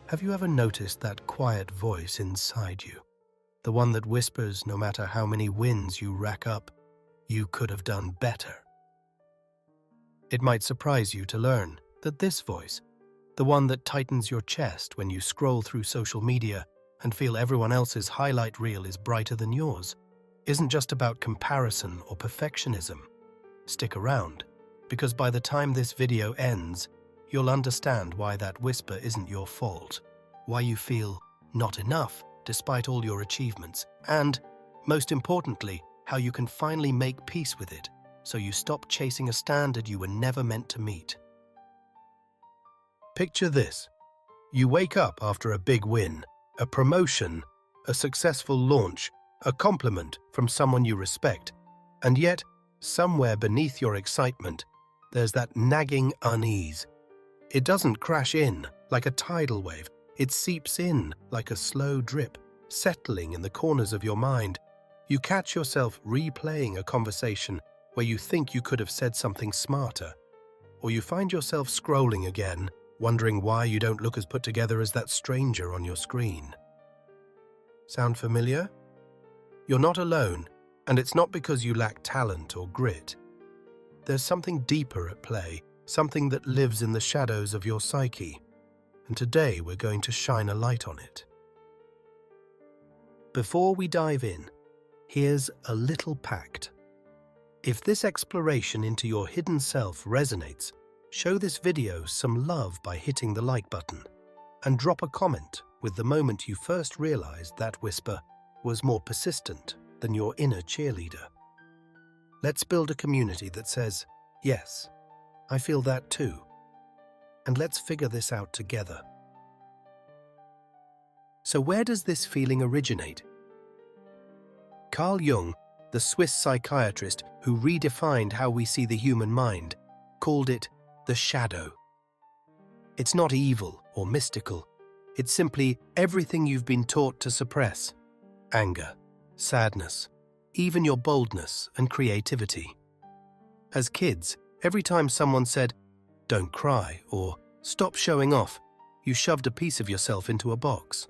Have you ever noticed that quiet voice inside you? The one that whispers no matter how many wins you rack up, you could have done better. It might surprise you to learn that this voice, the one that tightens your chest when you scroll through social media and feel everyone else's highlight reel is brighter than yours, isn't just about comparison or perfectionism. Stick around, because by the time this video ends, you'll understand why that whisper isn't your fault, why you feel not enough despite all your achievements, and, most importantly, how you can finally make peace with it so you stop chasing a standard you were never meant to meet. Picture this. You wake up after a big win, a promotion, a successful launch, a compliment from someone you respect, and yet, somewhere beneath your excitement, there's that nagging unease. It doesn't crash in like a tidal wave. It seeps in like a slow drip, settling in the corners of your mind. You catch yourself replaying a conversation where you think you could have said something smarter, or you find yourself scrolling again, wondering why you don't look as put together as that stranger on your screen. Sound familiar? You're not alone, and it's not because you lack talent or grit. There's something deeper at play, something that lives in the shadows of your psyche, and today we're going to shine a light on it. Before we dive in, here's a little pact. If this exploration into your hidden self resonates, show this video some love by hitting the like button, and drop a comment with the moment you first realized that whisper was more persistent than your inner cheerleader. Let's build a community that says, yes, I feel that too. And let's figure this out together. So where does this feeling originate? Carl Jung, the Swiss psychiatrist who redefined how we see the human mind, called it the shadow. It's not evil or mystical. It's simply everything you've been taught to suppress. Anger, sadness, even your boldness and creativity. As kids, every time someone said, "Don't cry," or "Stop showing off," you shoved a piece of yourself into a box.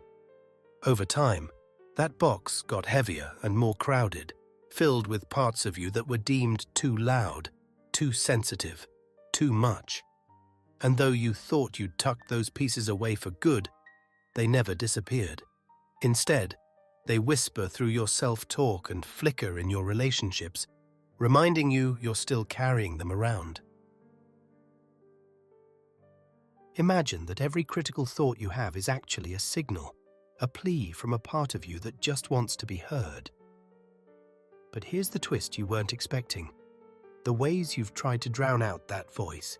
Over time, that box got heavier and more crowded, filled with parts of you that were deemed too loud, too sensitive, too much. And though you thought you'd tucked those pieces away for good, they never disappeared. Instead, they whisper through your self-talk and flicker in your relationships, reminding you you're still carrying them around. Imagine that every critical thought you have is actually a signal, a plea from a part of you that just wants to be heard. But here's the twist you weren't expecting. The ways you've tried to drown out that voice,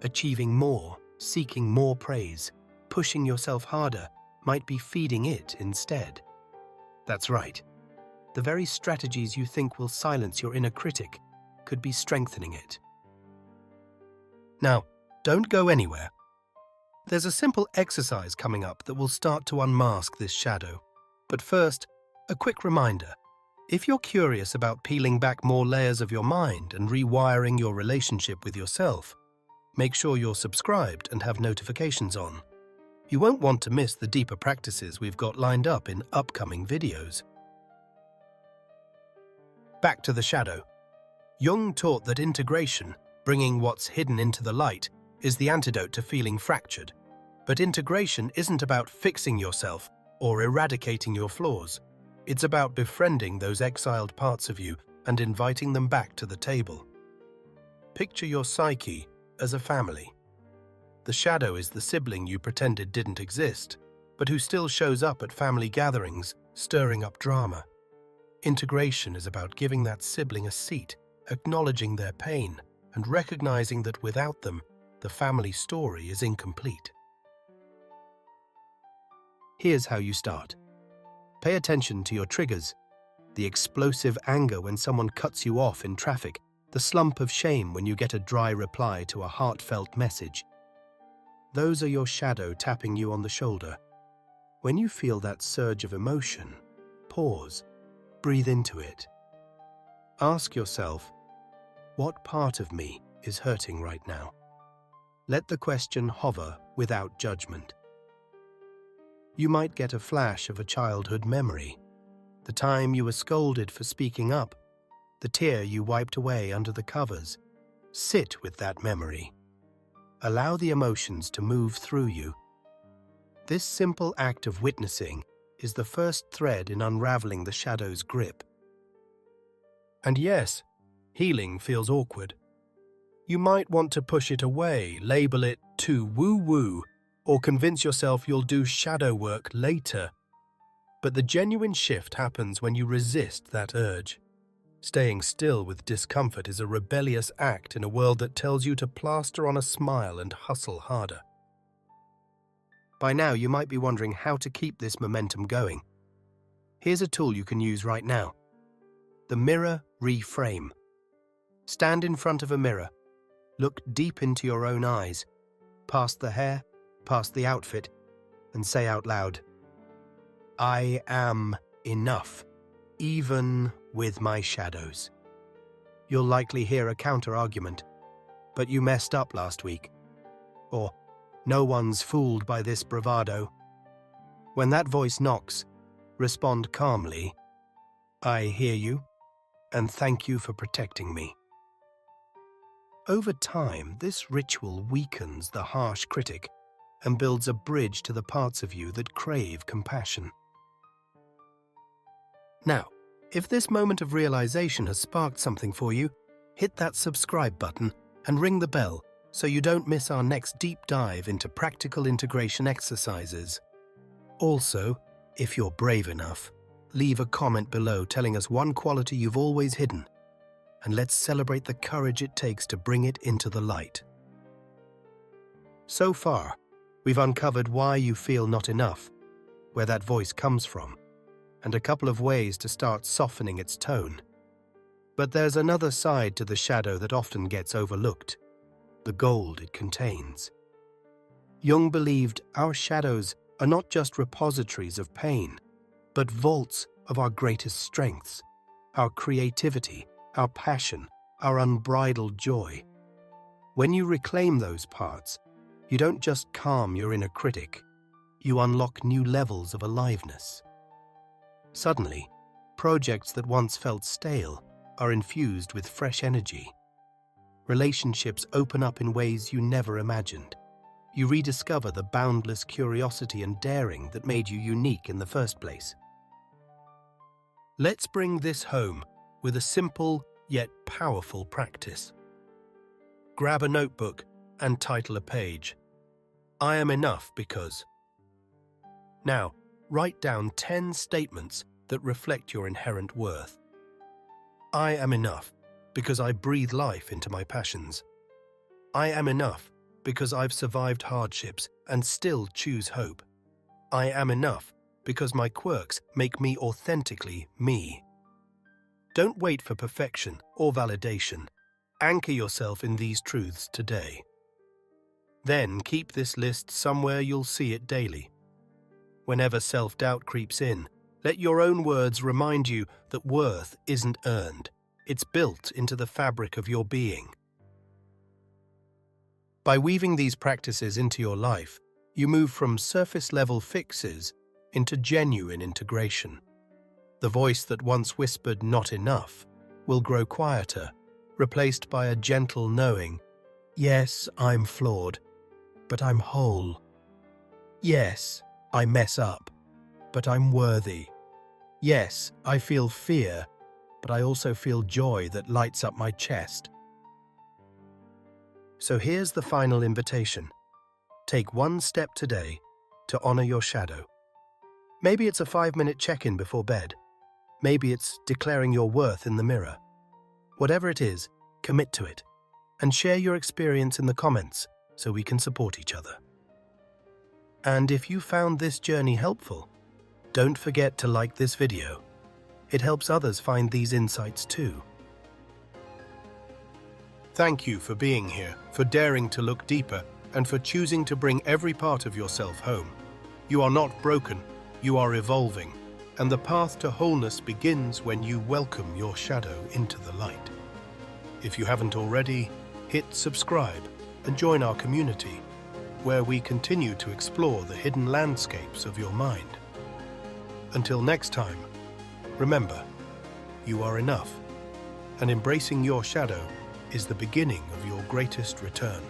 achieving more, seeking more praise, pushing yourself harder, might be feeding it instead. That's right. The very strategies you think will silence your inner critic could be strengthening it. Now, don't go anywhere. There's a simple exercise coming up that will start to unmask this shadow. But first, a quick reminder. If you're curious about peeling back more layers of your mind and rewiring your relationship with yourself, make sure you're subscribed and have notifications on. You won't want to miss the deeper practices we've got lined up in upcoming videos. Back to the shadow. Jung taught that integration, bringing what's hidden into the light, is the antidote to feeling fractured. But integration isn't about fixing yourself or eradicating your flaws. It's about befriending those exiled parts of you and inviting them back to the table. Picture your psyche as a family. The shadow is the sibling you pretended didn't exist, but who still shows up at family gatherings, stirring up drama. Integration is about giving that sibling a seat, acknowledging their pain, and recognizing that without them, the family story is incomplete. Here's how you start. Pay attention to your triggers. The explosive anger when someone cuts you off in traffic, the slump of shame when you get a dry reply to a heartfelt message. Those are your shadow tapping you on the shoulder. When you feel that surge of emotion, pause, breathe into it. Ask yourself, what part of me is hurting right now? Let the question hover without judgment. You might get a flash of a childhood memory, the time you were scolded for speaking up, the tear you wiped away under the covers. Sit with that memory. Allow the emotions to move through you. This simple act of witnessing is the first thread in unraveling the shadow's grip. And yes, healing feels awkward. You might want to push it away, label it too woo-woo, or convince yourself you'll do shadow work later. But the genuine shift happens when you resist that urge. Staying still with discomfort is a rebellious act in a world that tells you to plaster on a smile and hustle harder. By now, you might be wondering how to keep this momentum going. Here's a tool you can use right now. The mirror reframe. Stand in front of a mirror. Look deep into your own eyes, past the hair, past the outfit, and say out loud, "I am enough, even with my shadows." You'll likely hear a counter-argument, "But you messed up last week," or "No one's fooled by this bravado." When that voice knocks, respond calmly, "I hear you, and thank you for protecting me." Over time, this ritual weakens the harsh critic and builds a bridge to the parts of you that crave compassion. Now, if this moment of realization has sparked something for you, hit that subscribe button and ring the bell so you don't miss our next deep dive into practical integration exercises. Also, if you're brave enough, leave a comment below telling us one quality you've always hidden, and let's celebrate the courage it takes to bring it into the light. So far, we've uncovered why you feel not enough, where that voice comes from, and a couple of ways to start softening its tone. But there's another side to the shadow that often gets overlooked, the gold it contains. Jung believed our shadows are not just repositories of pain, but vaults of our greatest strengths, our creativity, our passion, our unbridled joy. When you reclaim those parts, you don't just calm your inner critic, you unlock new levels of aliveness. Suddenly, projects that once felt stale are infused with fresh energy. Relationships open up in ways you never imagined. You rediscover the boundless curiosity and daring that made you unique in the first place. Let's bring this home with a simple yet powerful practice. Grab a notebook and title a page, "I am enough because." Now, write down 10 statements that reflect your inherent worth. I am enough because I breathe life into my passions. I am enough because I've survived hardships and still choose hope. I am enough because my quirks make me authentically me. Don't wait for perfection or validation. Anchor yourself in these truths today. Then keep this list somewhere you'll see it daily. Whenever self-doubt creeps in, let your own words remind you that worth isn't earned. It's built into the fabric of your being. By weaving these practices into your life, you move from surface-level fixes into genuine integration. The voice that once whispered "not enough" will grow quieter, replaced by a gentle knowing, "Yes, I'm flawed, but I'm whole. Yes, I mess up, but I'm worthy. Yes, I feel fear, but I also feel joy that lights up my chest." So here's the final invitation. Take one step today to honor your shadow. Maybe it's a 5-minute check-in before bed. Maybe it's declaring your worth in the mirror. Whatever it is, commit to it and share your experience in the comments so we can support each other. And if you found this journey helpful, don't forget to like this video. It helps others find these insights too. Thank you for being here, for daring to look deeper, and for choosing to bring every part of yourself home. You are not broken, you are evolving, and the path to wholeness begins when you welcome your shadow into the light. If you haven't already, hit subscribe and join our community. where we continue to explore the hidden landscapes of your mind. Until next time, remember, you are enough, and embracing your shadow is the beginning of your greatest return.